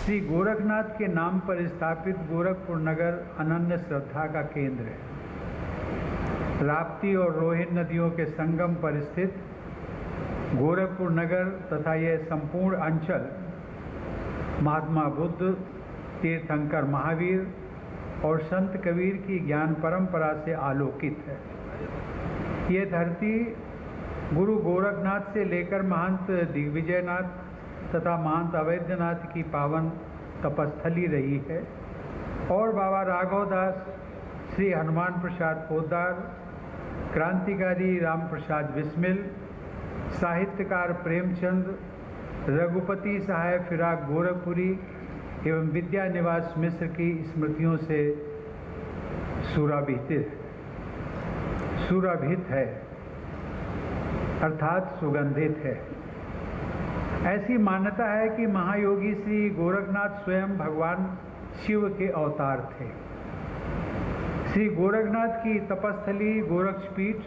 श्री गोरखनाथ के नाम पर स्थापित गोरखपुर नगर अनन्य श्रद्धा का केंद्र है। राप्ती और रोहिन नदियों के संगम पर स्थित गोरखपुर नगर तथा यह संपूर्ण अंचल महात्मा बुद्ध, तीर्थंकर महावीर और संत कबीर की ज्ञान परंपरा से आलोकित है। यह धरती गुरु गोरखनाथ से लेकर महंत दिग्विजयनाथ तथा महंत अवैधनाथ की पावन तपस्थली रही है और बाबा राघव दास, श्री हनुमान प्रसाद पोद्दार, क्रांतिकारी राम प्रसाद बिस्मिल, साहित्यकार प्रेमचंद, रघुपति सहाय फिराक गोरखपुरी एवं विद्यानिवास मिश्र की स्मृतियों से सुरभित है अर्थात सुगंधित है। ऐसी मान्यता है कि महायोगी श्री गोरखनाथ स्वयं भगवान शिव के अवतार थे। श्री गोरखनाथ की तपस्थली गोरक्षपीठ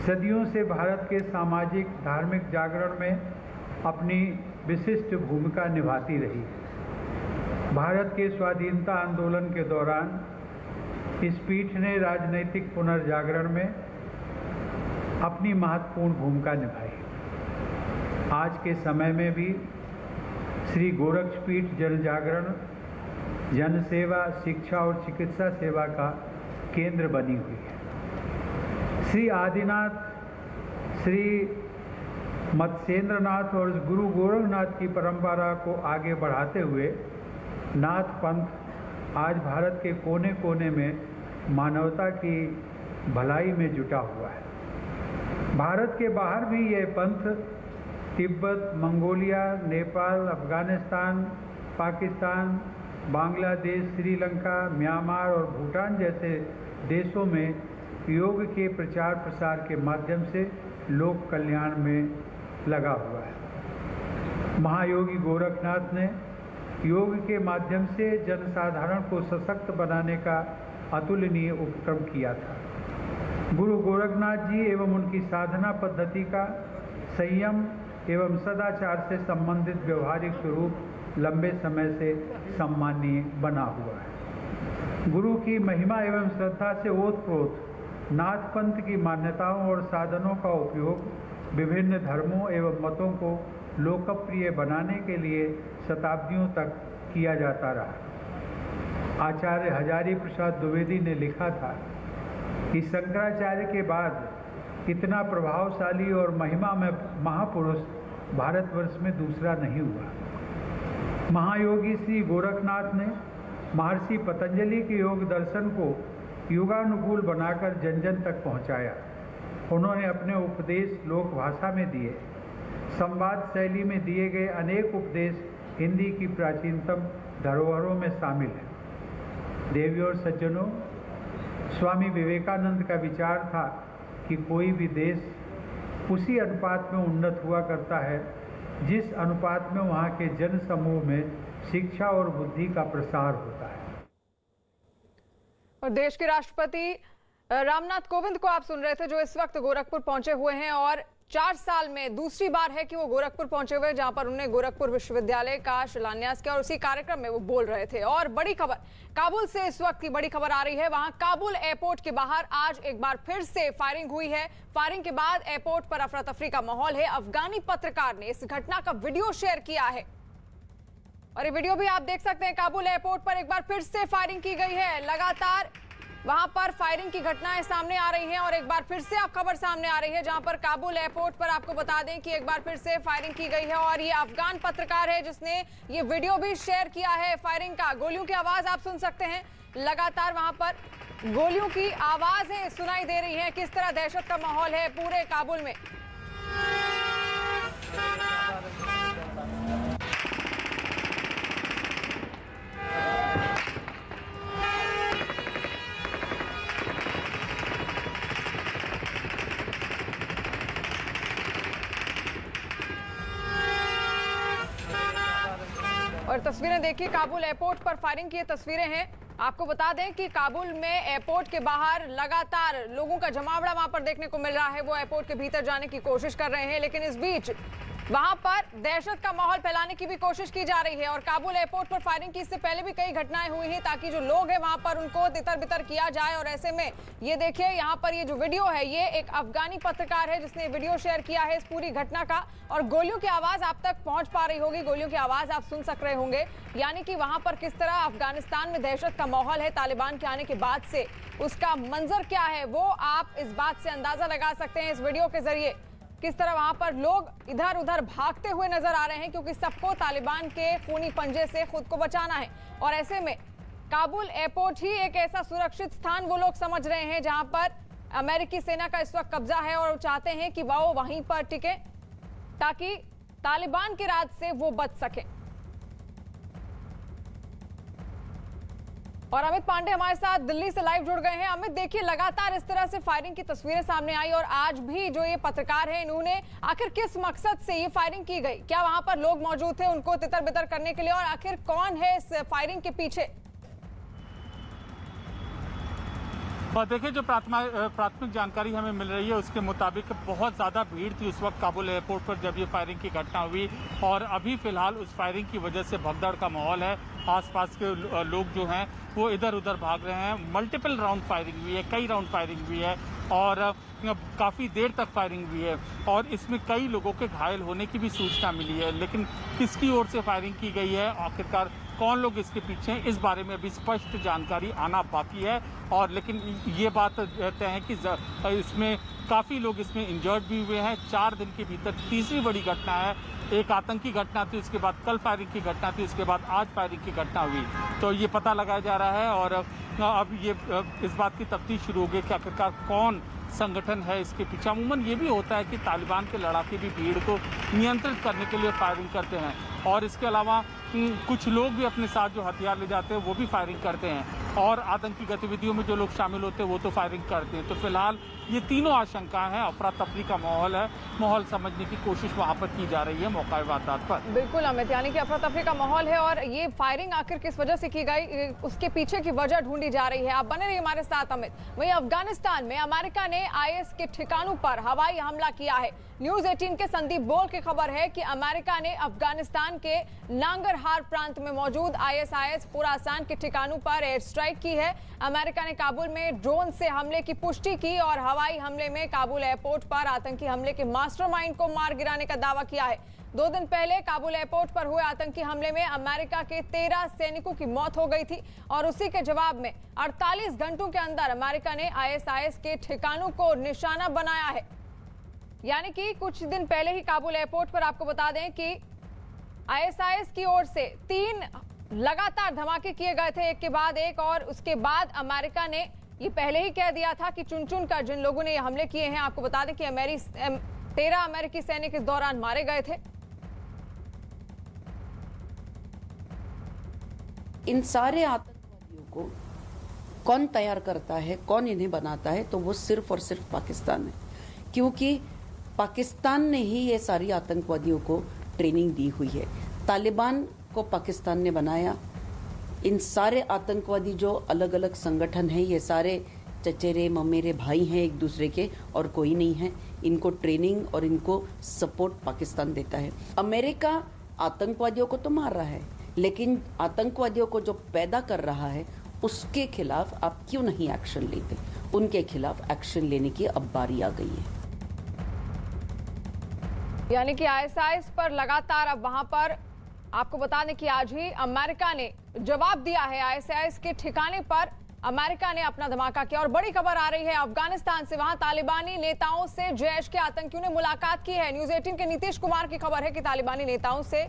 सदियों से भारत के सामाजिक धार्मिक जागरण में अपनी विशिष्ट भूमिका निभाती रही है। भारत के स्वाधीनता आंदोलन के दौरान इस पीठ ने राजनैतिक पुनर्जागरण में अपनी महत्वपूर्ण भूमिका निभाई। आज के समय में भी श्री गोरक्षपीठ जन जागरण, जन सेवा, शिक्षा और चिकित्सा सेवा का केंद्र बनी हुई है। श्री आदिनाथ, श्री मत्स्येंद्रनाथ और गुरु गोरखनाथ की परंपरा को आगे बढ़ाते हुए नाथ पंथ आज भारत के कोने कोने में मानवता की भलाई में जुटा हुआ है। भारत के बाहर भी यह पंथ तिब्बत, मंगोलिया, नेपाल, अफगानिस्तान, पाकिस्तान, बांग्लादेश, श्रीलंका, म्यांमार और भूटान जैसे देशों में योग के प्रचार प्रसार के माध्यम से लोक कल्याण में लगा हुआ है। महायोगी गोरखनाथ ने योग के माध्यम से जनसाधारण को सशक्त बनाने का अतुलनीय उपक्रम किया था। गुरु गोरखनाथ जी एवं उनकी साधना पद्धति का संयम एवं सदाचार से संबंधित व्यवहारिक स्वरूप लंबे समय से सम्मानीय बना हुआ है। गुरु की महिमा एवं श्रद्धा से ओतप्रोत नाथ पंथ की मान्यताओं और साधनों का उपयोग विभिन्न धर्मों एवं मतों को लोकप्रिय बनाने के लिए शताब्दियों तक किया जाता रहा। आचार्य हजारी प्रसाद द्विवेदी ने लिखा था कि शंकराचार्य के बाद इतना प्रभावशाली और महिमा में महापुरुष भारतवर्ष में दूसरा नहीं हुआ। महायोगी श्री गोरखनाथ ने महर्षि पतंजलि के योग दर्शन को युगानुकूल बनाकर जन जन तक पहुंचाया। उन्होंने अपने उपदेश लोक भाषा में दिए। संवाद शैली में दिए गए अनेक उपदेश हिंदी की प्राचीनतम धरोहरों में शामिल हैं। देवियों और सज्जनों, स्वामी विवेकानंद का विचार था कि कोई भी देश उसी अनुपात में उन्नत हुआ करता है जिस अनुपात में वहाँ के जन समूह में शिक्षा और बुद्धि का प्रसार होता है। और देश के राष्ट्रपति रामनाथ कोविंद को आप सुन रहे थे, जो इस वक्त गोरखपुर पहुंचे हुए हैं और 4 साल में दूसरी बार है कि वो गोरखपुर पहुंचे हुए, जहां पर उन्होंने गोरखपुर विश्वविद्यालय का शिलान्यास किया और उसी कार्यक्रम में वो बोल रहे थे। और बड़ी खबर काबुल से इस वक्त की बड़ी खबर आ रही है। वहां काबुल एयरपोर्ट के बाहर आज एक बार फिर से फायरिंग हुई है। फायरिंग के बाद एयरपोर्ट पर अफरा तफरी का माहौल है। अफगानी पत्रकार ने इस घटना का वीडियो शेयर किया है और ये वीडियो भी आप देख सकते हैं। काबुल एयरपोर्ट पर एक बार फिर से फायरिंग की गई है। लगातार वहां पर फायरिंग की घटनाएं सामने आ रही हैं और एक बार फिर से अब खबर सामने आ रही है, जहां पर काबुल एयरपोर्ट पर आपको बता दें कि एक बार फिर से फायरिंग की गई है और ये अफगान पत्रकार है जिसने ये वीडियो भी शेयर किया है फायरिंग का। गोलियों की आवाज आप सुन सकते हैं। लगातार वहां पर गोलियों की आवाजें सुनाई दे रही हैं। किस तरह दहशत का माहौल है पूरे काबुल में। और तस्वीरें देखिए, काबुल एयरपोर्ट पर फायरिंग की तस्वीरें हैं। आपको बता दें कि काबुल में एयरपोर्ट के बाहर लगातार लोगों का जमावड़ा वहां पर देखने को मिल रहा है। वो एयरपोर्ट के भीतर जाने की कोशिश कर रहे हैं, लेकिन इस बीच वहां पर दहशत का माहौल फैलाने की भी कोशिश की जा रही है और काबुल एयरपोर्ट पर फायरिंग की इससे पहले भी कई घटनाएं हुई हैं ताकि जो लोग हैं वहां पर उनको तितर बितर किया जाए। और ऐसे में ये देखिए यहाँ पर ये जो वीडियो है ये एक अफगानी पत्रकार है जिसने वीडियो शेयर किया है इस पूरी घटना का और गोलियों की आवाज आप तक पहुंच पा रही होगी, गोलियों की आवाज आप सुन सक रहे होंगे। यानी कि वहां पर किस तरह अफगानिस्तान में दहशत का माहौल है तालिबान के आने के बाद से, उसका मंजर क्या है वो आप इस बात से अंदाजा लगा सकते हैं इस वीडियो के जरिए। किस तरह वहां पर लोग इधर उधर भागते हुए नजर आ रहे हैं क्योंकि सबको तालिबान के खूनी पंजे से खुद को बचाना है। और ऐसे में काबुल एयरपोर्ट ही एक ऐसा सुरक्षित स्थान वो लोग समझ रहे हैं जहां पर अमेरिकी सेना का इस वक्त कब्जा है और वो चाहते हैं कि वो वहीं पर टिके ताकि तालिबान के राज से वो बच सके। और अमित पांडे हमारे साथ दिल्ली से लाइव जुड़ गए हैं। अमित देखिए लगातार इस तरह से फायरिंग की तस्वीरें सामने आई और आज भी जो ये पत्रकार हैं इन्होंने आखिर किस मकसद से ये फायरिंग की गई, क्या वहां पर लोग मौजूद थे उनको तितर बितर करने के लिए और आखिर कौन है इस फायरिंग के पीछे? और देखिए जो प्राथमिक जानकारी हमें मिल रही है उसके मुताबिक बहुत ज़्यादा भीड़ थी उस वक्त काबुल एयरपोर्ट पर जब ये फायरिंग की घटना हुई और अभी फिलहाल उस फायरिंग की वजह से भगदड़ का माहौल है। आसपास के लोग जो हैं वो इधर उधर भाग रहे हैं। मल्टीपल राउंड फायरिंग हुई है, कई राउंड फायरिंग हुई है और काफ़ी देर तक फायरिंग हुई है और इसमें कई लोगों के घायल होने की भी सूचना मिली है। लेकिन किसकी ओर से फायरिंग की गई है, आखिरकार कौन लोग इसके पीछे हैं, इस बारे में अभी स्पष्ट जानकारी आना बाकी है। और लेकिन ये बात कहते हैं कि इसमें काफ़ी लोग इसमें इंजर्ड भी हुए हैं। 4 दिन के भीतर तीसरी बड़ी घटना है। एक आतंकी घटना थी, उसके बाद कल फायरिंग की घटना थी, उसके बाद आज फायरिंग की घटना हुई। तो ये पता लगाया जा रहा है और अब ये इस बात की तफ्तीश शुरू हो गई कि आखिरकार कौन संगठन है इसके पीछे। अमूमन ये भी होता है कि तालिबान के लड़ाके भी भीड़ को नियंत्रित करने के लिए फायरिंग करते हैं और इसके अलावा कुछ लोग भी अपने साथ जो हथियार ले जाते हैं वो भी फायरिंग करते हैं और आतंकी गतिविधियों में जो लोग शामिल होते हैं वो तो फायरिंग करते हैं। तो फिलहाल ये तीनों आशंका है, अफरा तफरी का माहौल है, माहौल समझने की कोशिश वहाँ पर की जा रही है मौका वारदात पर। बिल्कुल अमित, यानी कि अफरा तफरी का माहौल है और ये फायरिंग आखिर किस वजह से की गई उसके पीछे की वजह ढूंढी जा रही है। आप बने रहिए हमारे साथ अमित। वहीं अफगानिस्तान में अमेरिका ने IS के ठिकानों पर हवाई हमला किया है। न्यूज 18 के संदीप बोल की खबर है कि अमेरिका ने अफगानिस्तान के नांगरहार प्रांत में मौजूद ISIS खुरासान के ठिकानों पर एयर स्ट्राइक की है। अमेरिका ने काबुल में ड्रोन से हमले की पुष्टि की और हवाई हमले में काबुल एयरपोर्ट पर आतंकी हमले के मास्टरमाइंड को मार गिराने का दावा किया है। 2 दिन पहले काबुल एयरपोर्ट पर हुए आतंकी हमले में अमेरिका के 13 सैनिकों की मौत हो गई थी और उसी के जवाब में 48 घंटों के अंदर अमेरिका ने ISIS के ठिकानों को निशाना बनाया है। यानी कि कुछ दिन पहले ही काबुल एयरपोर्ट पर आपको बता दें कि ISIS की ओर से 3 लगातार धमाके किए गए थे एक के बाद एक और उसके बाद अमेरिका ने ये पहले ही कह दिया था कि चुन चुन कर जिन लोगों ने ये हमले किए हैं, आपको बता दें कि 13 अमेरिकी सैनिक इस दौरान मारे गए थे। इन सारे आतंकवादियों को कौन तैयार करता है, कौन इन्हें बनाता है, तो वो सिर्फ और सिर्फ पाकिस्तान है, क्योंकि पाकिस्तान ने ही ये सारी आतंकवादियों को ट्रेनिंग दी हुई है। तालिबान को पाकिस्तान ने बनाया। इन सारे आतंकवादी जो अलग अलग संगठन हैं, ये सारे चचेरे ममेरे भाई हैं एक दूसरे के और कोई नहीं है। इनको ट्रेनिंग और इनको सपोर्ट पाकिस्तान देता है। अमेरिका आतंकवादियों को तो मार रहा है, लेकिन आतंकवादियों को जो पैदा कर रहा है उसके खिलाफ आप क्यों नहीं एक्शन लेते? उनके खिलाफ एक्शन लेने की अब बारी आ गई है। यानी कि ISIS पर लगातार अब वहां पर आपको बता दें कि आज ही अमेरिका ने जवाब दिया है। ISIS के ठिकाने पर अमेरिका ने अपना धमाका किया और बड़ी खबर आ रही है अफगानिस्तान से। वहां तालिबानी नेताओं से जैश के आतंकियों ने मुलाकात की है। न्यूज 18 के नीतीश कुमार की खबर है कि तालिबानी नेताओं से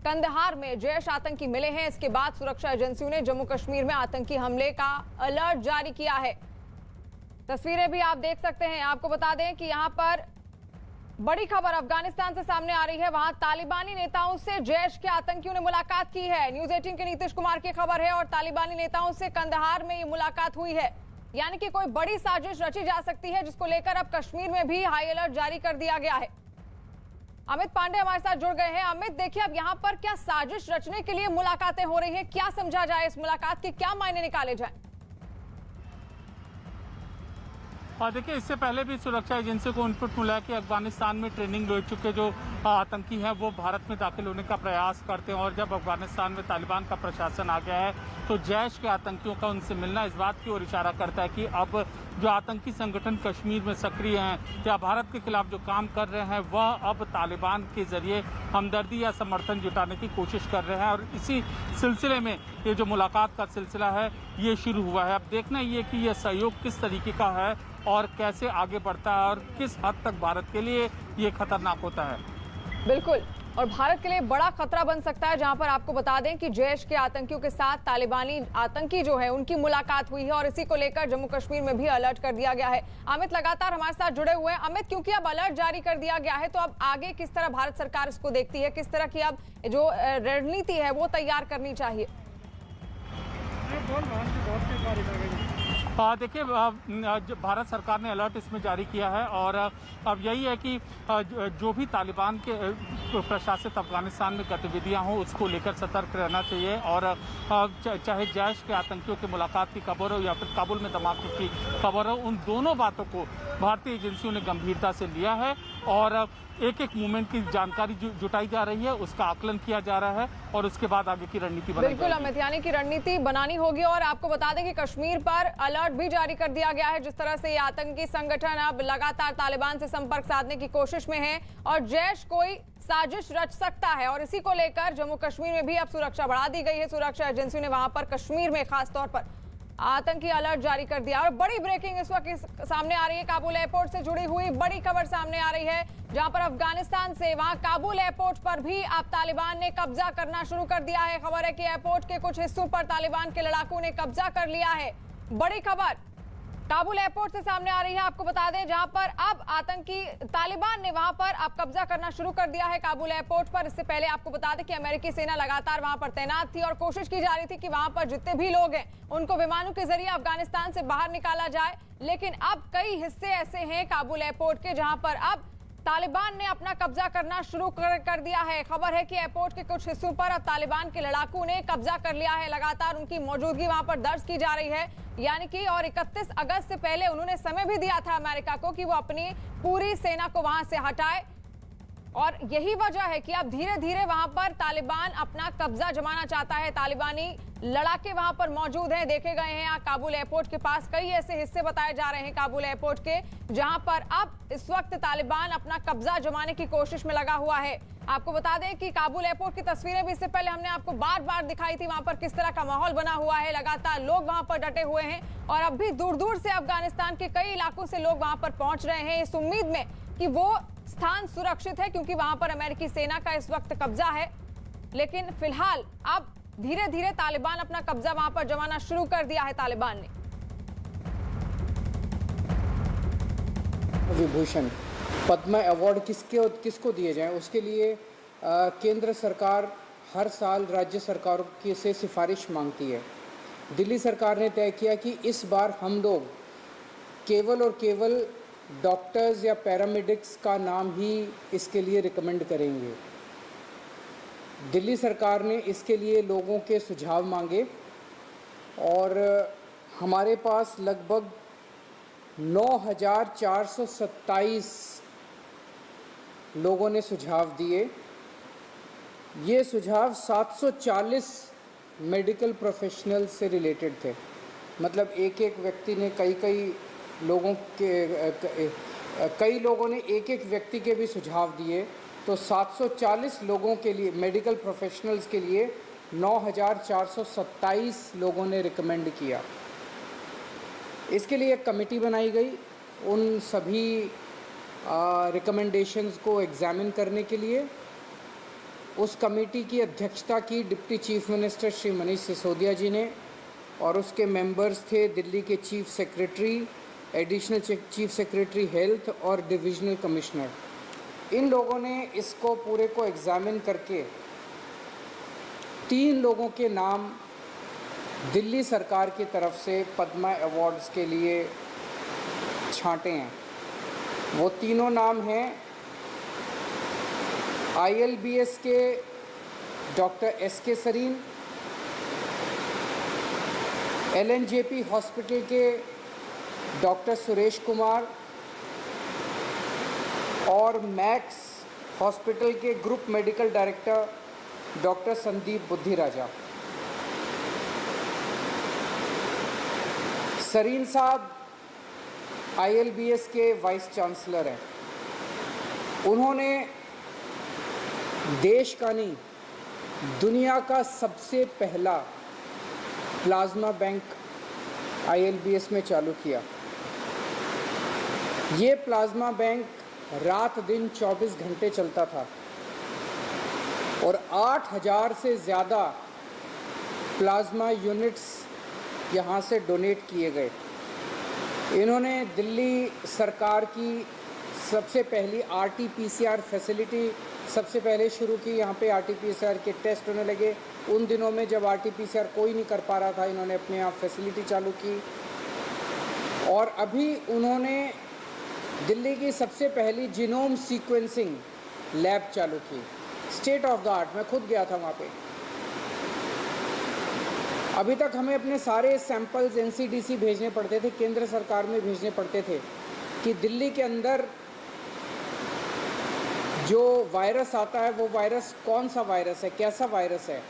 कंदहार में जैश आतंकी मिले हैं। इसके बाद सुरक्षा एजेंसियों ने जम्मू कश्मीर में आतंकी हमले का अलर्ट जारी किया है। तस्वीरें भी आप देख सकते हैं। आपको बता दें कि यहाँ पर बड़ी खबर अफगानिस्तान से सामने आ रही है। वहां तालिबानी नेताओं से जैश के आतंकियों ने मुलाकात की है। न्यूज 18 के नीतीश कुमार की खबर है और तालिबानी नेताओं से कंदहार में ये मुलाकात हुई है। यानी कि कोई बड़ी साजिश रची जा सकती है, जिसको लेकर अब कश्मीर में भी हाई अलर्ट जारी कर दिया गया है। अमित पांडे हमारे साथ जुड़ गए हैं। अमित, देखिए अब यहाँ पर क्या साजिश रचने के लिए मुलाकातें हो रही है, क्या समझा जाए इस मुलाकात के क्या मायने निकाले जाए? और देखिए, इससे पहले भी सुरक्षा एजेंसी को इनपुट मिला है कि अफगानिस्तान में ट्रेनिंग ले चुके जो आतंकी हैं वो भारत में दाखिल होने का प्रयास करते हैं, और जब अफगानिस्तान में तालिबान का प्रशासन आ गया है तो जैश के आतंकियों का उनसे मिलना इस बात की ओर इशारा करता है कि अब जो आतंकी संगठन कश्मीर में सक्रिय हैं या भारत के खिलाफ जो काम कर रहे हैं वह अब तालिबान के जरिए हमदर्दी या समर्थन जुटाने की कोशिश कर रहे हैं। और इसी सिलसिले में ये जो मुलाकात का सिलसिला है ये शुरू हुआ है। अब देखना ये कि यह सहयोग किस तरीके का है और कैसे आगे बढ़ता है और किस हद तक भारत के लिए ये खतरनाक होता है। बिल्कुल, और भारत के लिए बड़ा खतरा बन सकता है, जहां पर आपको बता दें कि जैश के आतंकियों के साथ तालिबानी आतंकी जो है उनकी मुलाकात हुई है और इसी को लेकर जम्मू कश्मीर में भी अलर्ट कर दिया गया है। अमित लगातार हमारे साथ जुड़े हुए हैं। अमित, क्योंकि अब अलर्ट जारी कर दिया गया है तो अब आगे किस तरह भारत सरकार इसको देखती है, किस तरह की अब जो रणनीति है वो तैयार करनी चाहिए? देखिए, भारत सरकार ने अलर्ट इसमें जारी किया है और अब यही है कि जो भी तालिबान के प्रशासित अफगानिस्तान में गतिविधियां हों उसको लेकर सतर्क रहना चाहिए, और चाहे जैश के आतंकियों की मुलाकात की खबर हो या फिर काबुल में धमाकों की खबर हो, उन दोनों बातों को भारतीय एजेंसियों ने गंभीरता से लिया है और एक एक मूवमेंट की जानकारी जुटाई जा रही है, उसका आकलन किया जा रहा है और उसके बाद आगे की रणनीति बनाई बिल्कुल अमित, यानी कि रणनीति बनानी होगी। और आपको बता दें कि कश्मीर पर अलर्ट भी जारी कर दिया गया है, जिस तरह से ये आतंकी संगठन अब लगातार तालिबान से संपर्क साधने की कोशिश में है और जैश कोई साजिश रच सकता है, और इसी को लेकर जम्मू कश्मीर में भी अब सुरक्षा बढ़ा दी गई है। सुरक्षा एजेंसियों ने वहां पर कश्मीर में खासतौर पर आतंकी अलर्ट जारी कर दिया। और बड़ी ब्रेकिंग इस वक्त सामने आ रही है, काबुल एयरपोर्ट से जुड़ी हुई बड़ी खबर सामने आ रही है, जहां पर अफगानिस्तान से वहां काबुल एयरपोर्ट पर भी अब तालिबान ने कब्जा करना शुरू कर दिया है। खबर है कि एयरपोर्ट के कुछ हिस्सों पर तालिबान के लड़ाकों ने कब्जा कर लिया है। बड़ी खबर काबुल एयरपोर्ट से सामने आ रही है, आपको बता दें, जहां पर अब आतंकी तालिबान ने वहां पर अब कब्जा करना शुरू कर दिया है काबुल एयरपोर्ट पर। इससे पहले आपको बता दें कि अमेरिकी सेना लगातार वहां पर तैनात थी और कोशिश की जा रही थी कि वहां पर जितने भी लोग हैं उनको विमानों के जरिए अफगानिस्तान से बाहर निकाला जाए। लेकिन अब कई हिस्से ऐसे हैं काबुल एयरपोर्ट के जहां पर अब तालिबान ने अपना कब्जा करना शुरू कर दिया है। खबर है कि एयरपोर्ट के कुछ हिस्सों पर अब तालिबान के लड़ाकों ने कब्जा कर लिया है। लगातार उनकी मौजूदगी वहां पर दर्ज की जा रही है, यानी कि और 31 अगस्त से पहले उन्होंने समय भी दिया था अमेरिका को कि वो अपनी पूरी सेना को वहां से हटाए, और यही वजह है कि अब धीरे धीरे वहां पर तालिबान अपना कब्जा जमाना चाहता है। तालिबानी लड़ाके वहां पर मौजूद हैं, देखे गए हैं काबुल एयरपोर्ट के पास। कई ऐसे हिस्से बताए जा रहे हैं काबुल एयरपोर्ट के जहां पर अब इस वक्त तालिबान अपना कब्जा जमाने की कोशिश में लगा हुआ है। आपको बता दें कि काबुल एयरपोर्ट की तस्वीरें भी इससे पहले हमने आपको बार बार दिखाई थी, वहां पर किस तरह का माहौल बना हुआ है। लगातार लोग वहां पर डटे हुए हैं और अब भी दूर दूर से अफगानिस्तान के कई इलाकों से लोग वहां पर पहुंच रहे हैं इस उम्मीद में कि वो स्थान सुरक्षित है, क्योंकि वहां पर अमेरिकी सेना का इस वक्त कब्जा है। लेकिन फिलहाल अब धीरे धीरे तालिबान अपना कब्जा वहां पर जमाना शुरू कर दिया है तालिबान ने। विभूषण पद्म अवार्ड किसको दिए जाएं, उसके लिए केंद्र सरकार हर साल राज्य सरकारों से सिफारिश मांगती है। दिल्ली सरकार ने तय किया कि इस बार हम लोग केवल और केवल डॉक्टर्स या पैरामेडिक्स का नाम ही इसके लिए रिकमेंड करेंगे। दिल्ली सरकार ने इसके लिए लोगों के सुझाव मांगे और हमारे पास लगभग 9,427 लोगों ने सुझाव दिए। ये सुझाव 740 मेडिकल प्रोफेशनल से रिलेटेड थे, मतलब एक एक व्यक्ति ने कई लोगों ने एक एक व्यक्ति के भी सुझाव दिए, तो 740 लोगों के लिए, मेडिकल प्रोफेशनल्स के लिए 9,427 लोगों ने रिकमेंड किया। इसके लिए एक कमेटी बनाई गई उन सभी रिकमेंडेशंस को एग्जामिन करने के लिए। उस कमेटी की अध्यक्षता की deputy chief minister Shri Manish Sisodia ji ने, और उसके मेंबर्स थे दिल्ली के chief secretary, additional chief secretary health और डिविजनल कमिश्नर। इन लोगों ने इसको पूरे को एग्जामिन करके 3 लोगों के नाम दिल्ली सरकार की तरफ से पद्मा अवार्ड्स के लिए छांटे हैं। वो तीनों नाम हैं ILBS के doctor SK Sarin, LNJP hospital के डॉक्टर सुरेश कुमार और मैक्स हॉस्पिटल के group medical director doctor Sandeep Buddhiraja. Sarin साहब ILBS के वाइस चांसलर हैं। उन्होंने देश का नहीं, दुनिया का सबसे पहला प्लाज्मा बैंक ILBS में चालू किया। ये प्लाज्मा बैंक रात दिन 24 घंटे चलता था और 8000 से ज़्यादा प्लाज्मा यूनिट्स यहाँ से डोनेट किए गए। इन्होंने दिल्ली सरकार की सबसे पहली RT-PCR फैसिलिटी सबसे पहले शुरू की। यहाँ पे RT-PCR के टेस्ट होने लगे। उन दिनों में जब RT-PCR कोई नहीं कर पा रहा था, इन्होंने अपने आप फैसिलिटी चालू की। और अभी उन्होंने दिल्ली की सबसे पहली जीनोम सीक्वेंसिंग लैब चालू की, स्टेट ऑफ द आर्ट। मैं खुद गया था वहाँ पे। अभी तक हमें अपने सारे सैंपल्स NCDC भेजने पड़ते थे, केंद्र सरकार में भेजने पड़ते थे कि दिल्ली के अंदर जो वायरस आता है वो वायरस कौन सा वायरस है, कैसा वायरस है,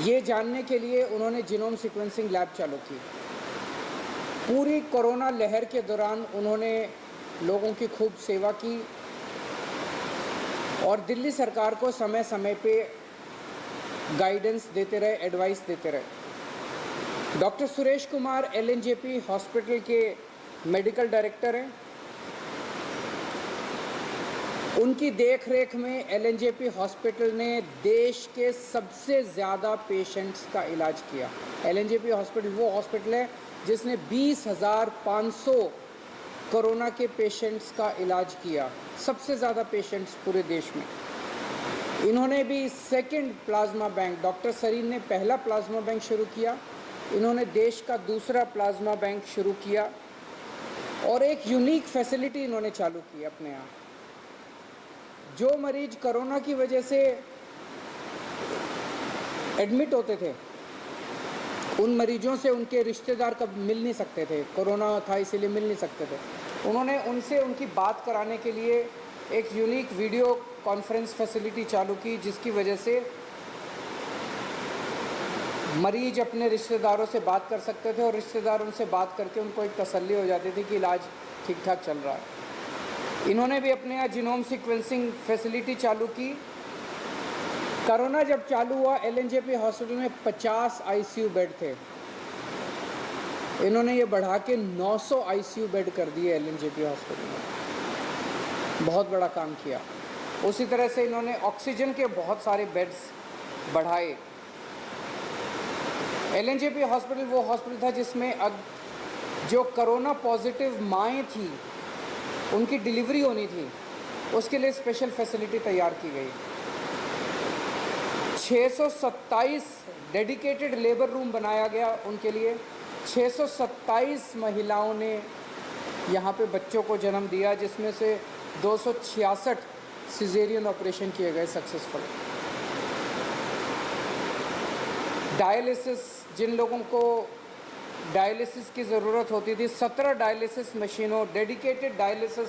ये जानने के लिए उन्होंने जीनोम सीक्वेंसिंग लैब चालू की। पूरी कोरोना लहर के दौरान उन्होंने लोगों की खूब सेवा की और दिल्ली सरकार को समय समय पे गाइडेंस देते रहे, एडवाइस देते रहे। Doctor Suresh Kumar LNJP hospital के मेडिकल डायरेक्टर हैं। उनकी देखरेख में LNJP हॉस्पिटल ने देश के सबसे ज़्यादा पेशेंट्स का इलाज किया। LNJP हॉस्पिटल वो हॉस्पिटल है जिसने 20,500 कोरोना के पेशेंट्स का इलाज किया, सबसे ज़्यादा पेशेंट्स पूरे देश में। इन्होंने भी second plasma bank, doctor Sarin ने पहला प्लाज्मा बैंक शुरू किया, इन्होंने देश का दूसरा प्लाज्मा बैंक शुरू किया और एक यूनिक फैसिलिटी इन्होंने चालू की अपने यहाँ। जो मरीज कोरोना की वजह से एडमिट होते थे, उन मरीजों से उनके रिश्तेदार कब मिल नहीं सकते थे, कोरोना था इसीलिए मिल नहीं सकते थे, उन्होंने उनसे उनकी बात कराने के लिए एक यूनिक वीडियो कॉन्फ्रेंस फैसिलिटी चालू की, जिसकी वजह से मरीज अपने रिश्तेदारों से बात कर सकते थे और रिश्तेदार उनसे बात करके उनको एक तसल्ली हो जाती थी कि इलाज ठीक ठाक चल रहा है। इन्होंने भी अपने यहाँ जीनोम सीक्वेंसिंग फैसिलिटी चालू की। कोरोना जब चालू हुआ, LNJP हॉस्पिटल में 50 ICU बेड थे, इन्होंने ये बढ़ा के 900 ICU बेड कर दिए LNJP हॉस्पिटल में। बहुत बड़ा काम किया। उसी तरह से इन्होंने ऑक्सीजन के बहुत सारे बेड्स बढ़ाए। LNJP हॉस्पिटल वो हॉस्पिटल था जिसमें अब जो कोरोना पॉजिटिव माएँ थी उनकी डिलीवरी होनी थी, उसके लिए स्पेशल फैसिलिटी तैयार की गई। 627 डेडिकेटेड लेबर रूम बनाया गया उनके लिए। 627 महिलाओं ने यहाँ पे बच्चों को जन्म दिया, जिसमें से 266 सिजेरियन ऑपरेशन किए गए सक्सेसफुल। डायलिसिस, जिन लोगों को डायलिसिस की ज़रूरत होती थी, 17 डायलिसिस मशीनों, डेडिकेटेड डायलिसिस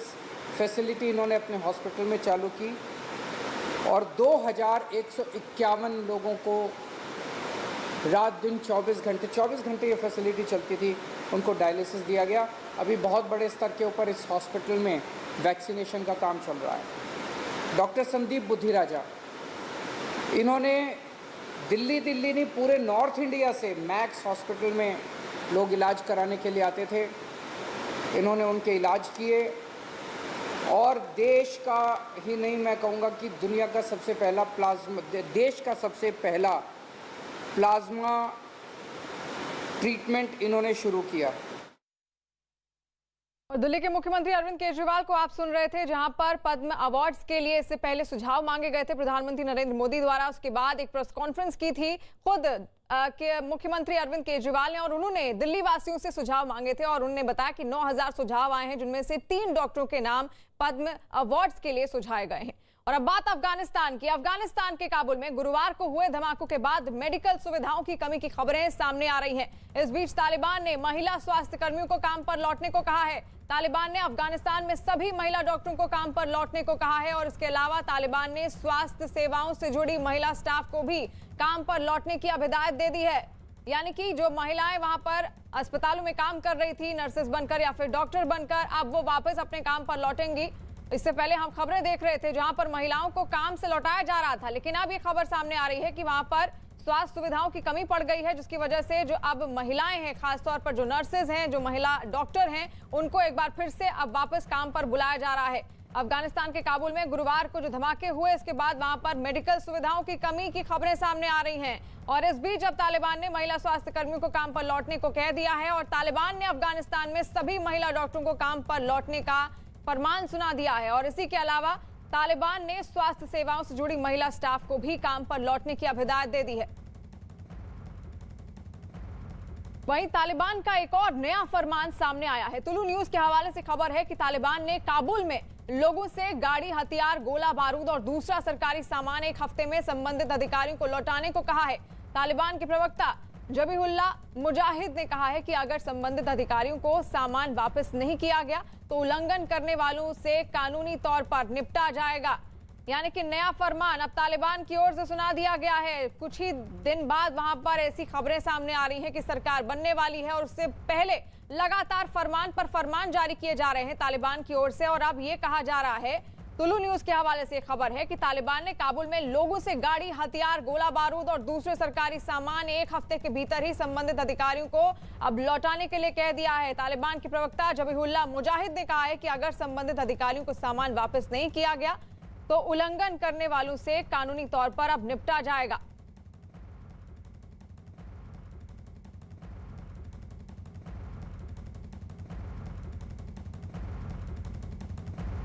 फैसिलिटी इन्होंने अपने हॉस्पिटल में चालू की और 2151 लोगों को रात दिन 24 घंटे ये फैसिलिटी चलती थी, उनको डायलिसिस दिया गया। अभी बहुत बड़े स्तर के ऊपर इस हॉस्पिटल में वैक्सीनेशन का काम चल रहा है। डॉक्टर संदीप बुद्धिराजा, इन्होंने दिल्ली नहीं पूरे नॉर्थ इंडिया से मैक्स हॉस्पिटल में लोग इलाज कराने के लिए आते थे, इन्होंने उनके इलाज किए और देश का ही नहीं, मैं कहूँगा कि दुनिया का सबसे पहला देश का सबसे पहला प्लाज्मा ट्रीटमेंट इन्होंने शुरू किया। और दिल्ली के मुख्यमंत्री अरविंद केजरीवाल को आप सुन रहे थे, जहां पर पद्म अवार्ड्स के लिए इससे पहले सुझाव मांगे गए थे प्रधानमंत्री नरेंद्र मोदी द्वारा। उसके बाद एक प्रेस कॉन्फ्रेंस की थी खुद के मुख्यमंत्री अरविंद केजरीवाल ने और उन्होंने दिल्ली वासियों से सुझाव मांगे थे और उन्होंने बताया कि 9000 सुझाव आए हैं, जिनमें से 3 डॉक्टरों के नाम पद्म अवार्ड्स के लिए सुझाए गए हैं। और अब बात अफगानिस्तान की। अफगानिस्तान के काबुल में गुरुवार को हुए धमाकों के बाद मेडिकल सुविधाओं की कमी की खबरें सामने आ रही हैं। इस बीच तालिबान ने महिला स्वास्थ्य कर्मियों को काम पर लौटने को कहा है। तालिबान ने अफगानिस्तान में सभी महिला डॉक्टरों को काम पर लौटने को कहा है और इसके अलावा तालिबान ने स्वास्थ्य सेवाओं से जुड़ी महिला स्टाफ को भी काम पर लौटने की अब हिदायत दे दी है। यानी कि जो महिलाएं वहां पर अस्पतालों में काम कर रही थी नर्सेस बनकर या फिर डॉक्टर बनकर, अब वो वापस अपने काम पर लौटेंगी। इससे पहले हम खबरें देख रहे थे जहां पर महिलाओं को काम से लौटाया जा रहा था, लेकिन अब ये खबर सामने आ रही है कि वहां पर स्वास्थ्य सुविधाओं की कमी पड़ गई है, जिसकी वजह से जो अब महिलाएं हैं, खासतौर पर जो नर्सेज हैं, जो महिला डॉक्टर हैं, उनको एक बार फिर से अब वापस काम पर बुलाया जा रहा है। अफगानिस्तान के काबुल में गुरुवार को जो धमाके हुए, इसके बाद वहां पर मेडिकल सुविधाओं की कमी की खबरें सामने आ रही हैं। और इस बीच अब तालिबान ने महिला स्वास्थ्य कर्मियों को काम पर लौटने को कह दिया है और तालिबान ने अफगानिस्तान में सभी महिला डॉक्टरों को काम पर लौटने का फरमान सुना दिया है। और इसी के अलावा तालिबान ने स्वास्थ्य सेवाओं से जुड़ी महिला स्टाफ को भी काम पर लौटने की अब हिदायत दे दी है। वहीं तालिबान का एक और नया फरमान सामने आया है। तुलु न्यूज के हवाले से खबर है कि तालिबान ने काबुल में लोगों से गाड़ी, हथियार, गोला बारूद और दूसरा सरकारी सामान एक हफ्ते में संबंधित अधिकारियों को लौटाने को कहा है। तालिबान के प्रवक्ता जबीहुल्लाह मुजाहिद ने कहा है कि अगर संबंधित अधिकारियों को सामान वापस नहीं किया गया तो उल्लंघन करने वालों से कानूनी तौर पर निपटा जाएगा। यानी कि नया फरमान अब तालिबान की ओर से सुना दिया गया है। कुछ ही दिन बाद वहां पर ऐसी खबरें सामने आ रही हैं कि सरकार बनने वाली है और उससे पहले लगातार फरमान पर फरमान जारी किए जा रहे हैं तालिबान की ओर से। और अब ये कहा जा रहा है, तुलु न्यूज के हवाले से खबर है कि तालिबान ने काबुल में लोगों से गाड़ी, हथियार, गोला बारूद और दूसरे सरकारी सामान एक हफ्ते के भीतर ही संबंधित अधिकारियों को अब लौटाने के लिए कह दिया है। तालिबान के प्रवक्ता जबीहुल्लाह मुजाहिद ने कहा है कि अगर संबंधित अधिकारियों को सामान वापस नहीं किया गया तो उल्लंघन करने वालों से कानूनी तौर पर अब निपटा जाएगा।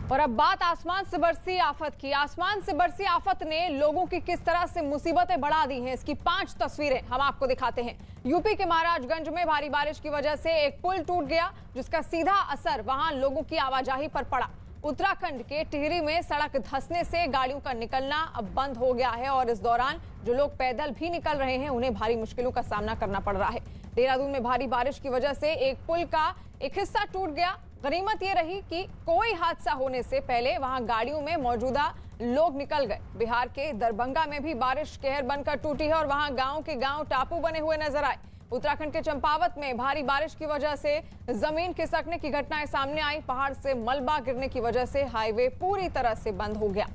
और अब बात आसमान से बरसी आफत की। आसमान से बरसी आफत ने लोगों की किस तरह से मुसीबतें बढ़ा दी हैं, इसकी 5 तस्वीरें हम आपको दिखाते हैं। यूपी के महाराजगंज में भारी बारिश की वजह से एक पुल टूट गया, जिसका सीधा असर वहां लोगों की आवाजाही पर पड़ा। उत्तराखंड के टिहरी में सड़क धंसने से गाड़ियों का निकलना अब बंद हो गया है और इस दौरान जो लोग पैदल भी निकल रहे हैं उन्हें भारी मुश्किलों का सामना करना पड़ रहा है। देहरादून में भारी बारिश की वजह से एक पुल का एक हिस्सा टूट गया। गनीमत ये रही कि कोई हादसा होने से पहले वहां गाड़ियों में मौजूदा लोग निकल गए। बिहार के दरभंगा में भी बारिश कहर बनकर टूटी है और वहां गांव के गांव टापू बने हुए नजर आए। उत्तराखंड के चंपावत में भारी बारिश की वजह से जमीन खिसकने की घटनाएं सामने आई। पहाड़ से मलबा गिरने की वजह से हाईवे पूरी तरह से बंद हो गया।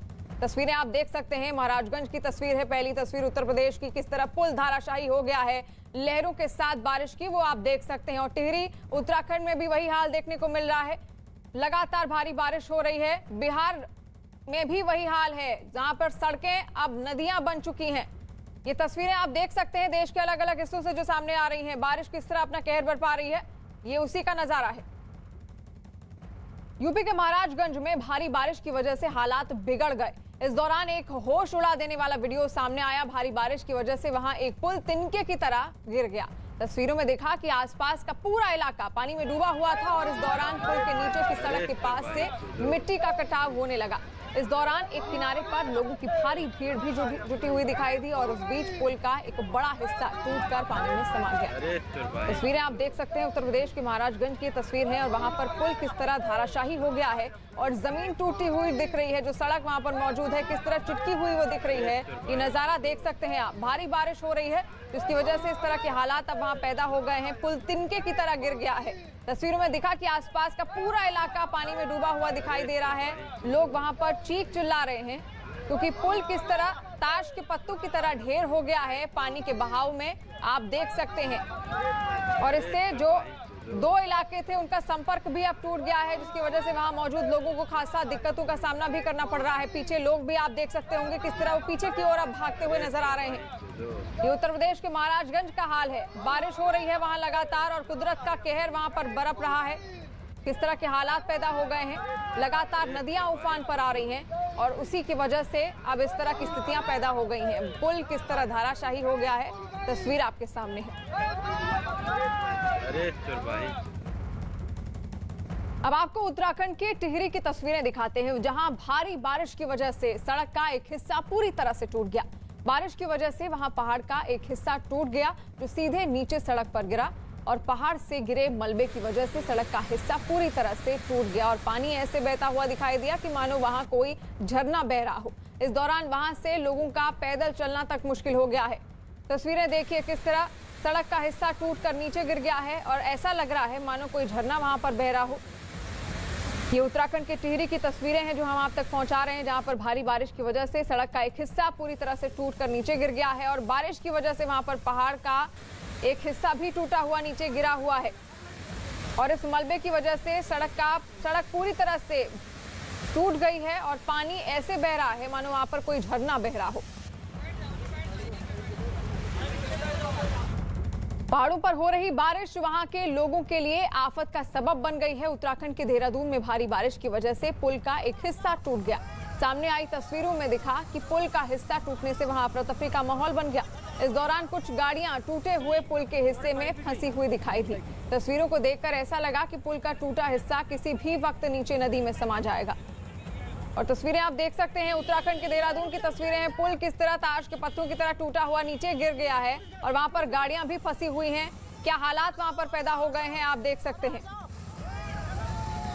तस्वीरें आप देख सकते हैं, महाराजगंज की तस्वीर है। पहली तस्वीर उत्तर प्रदेश की, किस तरह पुल धाराशाही हो गया है लहरों के साथ बारिश की, वो आप देख सकते हैं। और टिहरी उत्तराखंड में भी वही हाल देखने को मिल रहा है। लगातार भारी बारिश हो रही है। बिहार में भी वही हाल है, जहां पर सड़कें अब नदियां बन चुकी हैं। ये तस्वीरें आप देख सकते हैं देश के अलग अलग हिस्सों से जो सामने आ रही हैं। बारिश किस तरह अपना कहर बरपा रही है, ये उसी का नजारा है। यूपी के महाराजगंज में भारी बारिश की वजह से हालात बिगड़ गए। इस दौरान एक होश उड़ा देने वाला वीडियो सामने आया। भारी बारिश की वजह से वहां एक पुल तिनके की तरह गिर गया। तस्वीरों में देखा कि आसपास का पूरा इलाका पानी में डूबा हुआ था और इस दौरान पुल के नीचे की सड़क के पास से मिट्टी का कटाव होने लगा। इस दौरान एक किनारे पर लोगों की भारी भीड़ भी जुटी हुई दिखाई दी और उस बीच पुल का एक बड़ा हिस्सा टूटकर पानी में समा गया। तस्वीरें आप देख सकते हैं, उत्तर प्रदेश के महाराजगंज की तस्वीर है और वहां पर पुल किस तरह धाराशाही हो गया है और जमीन टूटी हुई दिख रही है। जो सड़क वहां पर मौजूद है किस तरह चिटकी हुई वो दिख रही है। ये नजारा देख सकते हैं आप। भारी बारिश हो रही है जिसकी वजह से इस तरह के हालात अब वहां पैदा हो गए हैं। पुल तिनके की तरह गिर गया है। तस्वीरों में दिखा कि आसपास का पूरा इलाका पानी में डूबा हुआ दिखाई दे रहा है। लोग वहां पर चीख चिल्ला रहे हैं क्योंकि पुल किस तरह ताश के पत्तों की तरह ढेर हो गया है पानी के बहाव में, आप देख सकते हैं। और इससे जो 2 इलाके थे उनका संपर्क भी अब टूट गया है, जिसकी वजह से वहां मौजूद लोगों को खासा दिक्कतों का सामना भी करना पड़ रहा है। पीछे लोग भी आप देख सकते होंगे किस तरह वो पीछे की ओर अब भागते हुए नजर आ रहे हैं। ये उत्तर प्रदेश के महाराजगंज का हाल है। बारिश हो रही है वहां लगातार और कुदरत का कहर वहां पर बरप रहा है। किस तरह के हालात पैदा हो गए हैं। लगातार नदियां उफान पर आ रही हैं और उसी की वजह से अब इस तरह की स्थितियां पैदा हो गई हैं। पुल किस तरह धाराशाही हो गया है, तस्वीर आपके सामने है। अरे भाई अब आपको उत्तराखंड के टिहरी की तस्वीरें दिखाते हैं, जहां भारी बारिश की वजह से सड़क का एक हिस्सा पूरी तरह से टूट गया। बारिश की वजह से वहां पहाड़ का एक हिस्सा टूट गया जो सीधे नीचे सड़क पर गिरा और पहाड़ से गिरे मलबे की वजह से सड़क का हिस्सा पूरी तरह से टूट गया और पानी ऐसे बहता हुआ दिखाई दिया कि मानो वहां कोई झरना बह रहा हो। इस दौरान वहां से लोगों का पैदल चलना तक मुश्किल हो गया है। तस्वीरें देखिए किस तरह सड़क का हिस्सा टूटकर नीचे गिर गया है और ऐसा लग रहा है मानो कोई झरना वहां पर बह रहा हो। ये उत्तराखंड के टिहरी की तस्वीरें हैं जो हम आप तक पहुंचा रहे हैं, जहां पर भारी बारिश की वजह से सड़क का एक हिस्सा पूरी तरह से टूटकर नीचे गिर गया है और बारिश की वजह से वहां पर पहाड़ का एक हिस्सा भी टूटा हुआ नीचे गिरा हुआ है और इस मलबे की वजह से सड़क पूरी तरह से टूट गई है और पानी ऐसे बह रहा है मानो वहां पर कोई झरना बह रहा हो। पहाड़ों पर हो रही बारिश वहां के लोगों के लिए आफत का सबब बन गई है। उत्तराखंड के देहरादून में भारी बारिश की वजह से पुल का एक हिस्सा टूट गया। सामने आई तस्वीरों में दिखा कि पुल का हिस्सा टूटने से वहां अफरा तफरी का माहौल बन गया। इस दौरान कुछ गाड़ियां टूटे हुए पुल के हिस्से में फंसी हुई दिखाई दी। तस्वीरों को देखकर ऐसा लगा कि पुल का टूटा हिस्सा किसी भी वक्त नीचे नदी में समा जाएगा। और तस्वीरें आप देख सकते हैं, उत्तराखंड के देहरादून की तस्वीरें हैं। पुल किस तरह ताश के पत्तों की तरह टूटा हुआ नीचे गिर गया है और वहां पर गाड़ियां भी फंसी हुई हैं। क्या हालात वहां पर पैदा हो गए हैं आप देख सकते हैं।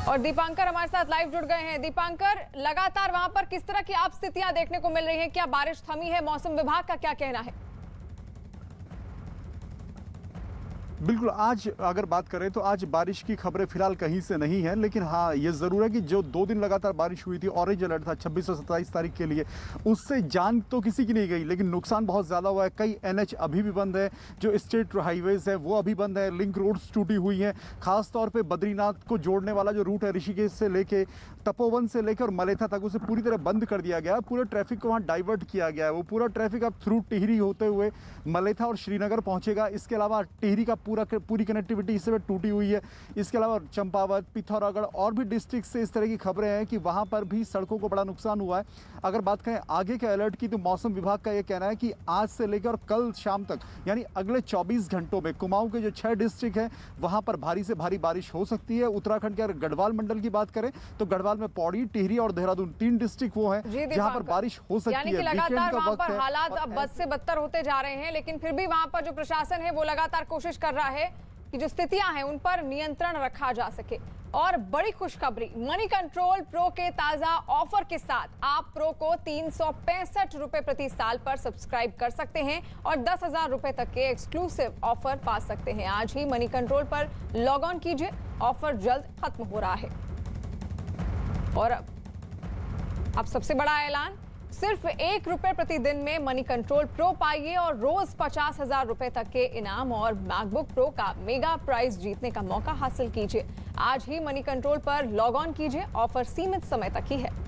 और दीपांकर हमारे साथ लाइव जुड़ गए हैं। दीपांकर, लगातार वहां पर किस तरह की आप स्थितियां देखने को मिल रही हैं? क्या बारिश थमी है? मौसम विभाग का क्या कहना है? बिल्कुल, आज अगर बात करें तो आज बारिश की खबरें फिलहाल कहीं से नहीं है, लेकिन हाँ ये ज़रूर है कि जो 2 दिन लगातार बारिश हुई थी, ऑरेंज अलर्ट था 26 और 27 तारीख के लिए, उससे जान तो किसी की नहीं गई लेकिन नुकसान बहुत ज़्यादा हुआ है। कई NH अभी भी बंद है, जो स्टेट हाईवेज है वो अभी बंद है, लिंक रोड्स टूटी हुई हैं। खासतौर पर बद्रीनाथ को जोड़ने वाला जो रूट है ऋषिकेश से लेके तपोवन से लेकर मलेथा तक, उसे पूरी तरह बंद कर दिया गया है। पूरे ट्रैफिक को वहाँ डाइवर्ट किया गया है। वो पूरा ट्रैफिक अब थ्रू टिहरी होते हुए मलेथा और श्रीनगर पहुँचेगा। इसके अलावा टिहरी का पूरी कनेक्टिविटी इस समय टूटी हुई है। इसके अलावा चंपावत, पिथौरागढ़ और भी डिस्ट्रिक्ट से इस तरह की खबरें हैं कि वहां पर भी सड़कों को बड़ा नुकसान हुआ है। अगर बात करें आगे के अलर्ट की तो मौसम विभाग का यह कहना है कि आज से लेकर कल शाम तक यानी अगले 24 घंटों में कुमाऊं के जो 6 डिस्ट्रिक्ट हैं वहां पर भारी से भारी बारिश हो सकती है। उत्तराखंड के अगर गढ़वाल मंडल की बात करें तो गढ़वाल में पौड़ी, टिहरी और देहरादून 3 डिस्ट्रिक्ट वो हैं जहां पर बारिश हो सकती है। यानी कि लगातार वहां पर हालात अब बद से बदतर होते जा रहे हैं, लेकिन फिर भी वहां पर जो प्रशासन है वो लगातार कोशिश कर रहा है कि जो स्थितियां हैं उन पर नियंत्रण रखा जा सके। और बड़ी खुशखबरी, मनी कंट्रोल प्रो के ताजा ऑफर के साथ आप प्रो को 365 रुपए प्रति साल पर सब्सक्राइब कर सकते हैं और 10,000 रुपए तक के एक्सक्लूसिव ऑफर पा सकते हैं। आज ही मनी कंट्रोल पर लॉग ऑन कीजिए, ऑफर जल्द खत्म हो रहा है। और अब सबसे बड़ा ऐलान, सिर्फ 1 रुपए प्रतिदिन में मनी कंट्रोल प्रो पाइए और रोज 50,000 रुपए तक के इनाम और मैकबुक प्रो का मेगा प्राइज जीतने का मौका हासिल कीजिए। आज ही मनी कंट्रोल पर लॉग ऑन कीजिए, ऑफर सीमित समय तक ही है।